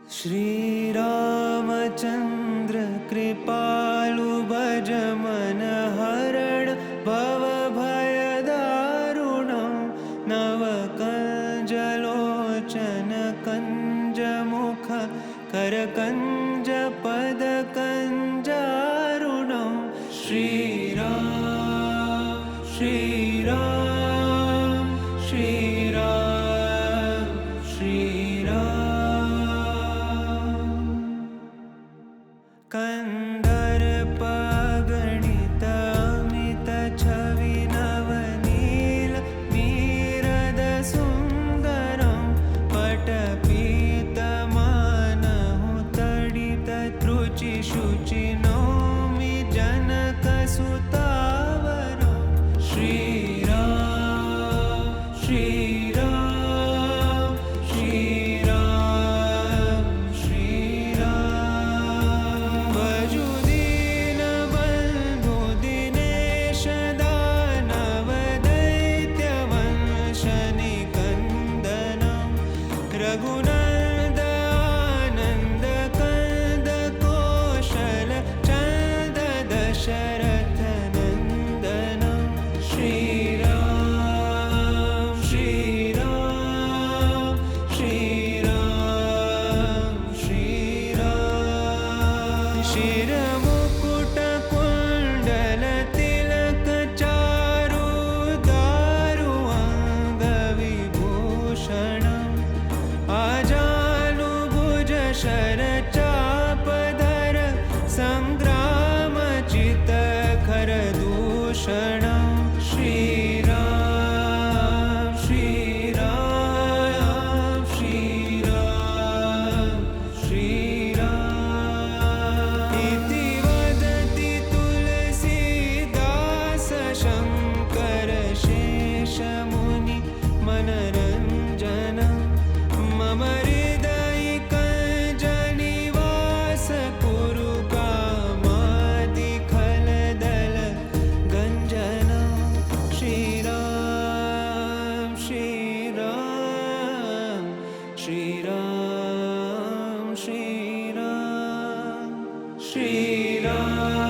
श्रीरामचन्द्र कृपालु भज मन हरण भवभयदारुणं नवकञ्जलोचन कञ्जमुख करकञ्जपदकञ्जारुणं श्रीराम श्रीराम श्रीराम श्रीराम कन्दर्पगणित अमित छवि नवनील नीरद सुन्दरं पटपीतमानहु तडित त्रुचि शुचि नौमि जनकसुतावरं श्रीराम श्रीराम श्रीराम श्रीराम भजु दीनबन्धु दिनेश दानव दैत्यवंशनिकन्दनं रघुनन्द आनन्द कंद कौशल चन्द दशरथ नन्दनं श्रीराम श्रीराम श्रीराम श्रीराम शिरमुकुट कुण्डल तिलक चारु दारु अङ्गविभूषणम् आजानुभुज शरचापधर सङ्ग्रामचित्तखर दूषणं श्रीराम श्रीराम श्रीराम श्रीराम इति वदति तुलसीदास शङ्कर शेषमुनि मनरञ्जनं मम हृदयिकञ्जनिवास कुरु कामादिखलदल गञ्जनं श्रीराम श्रीराम श्रीराम श्रीराम श्रीराम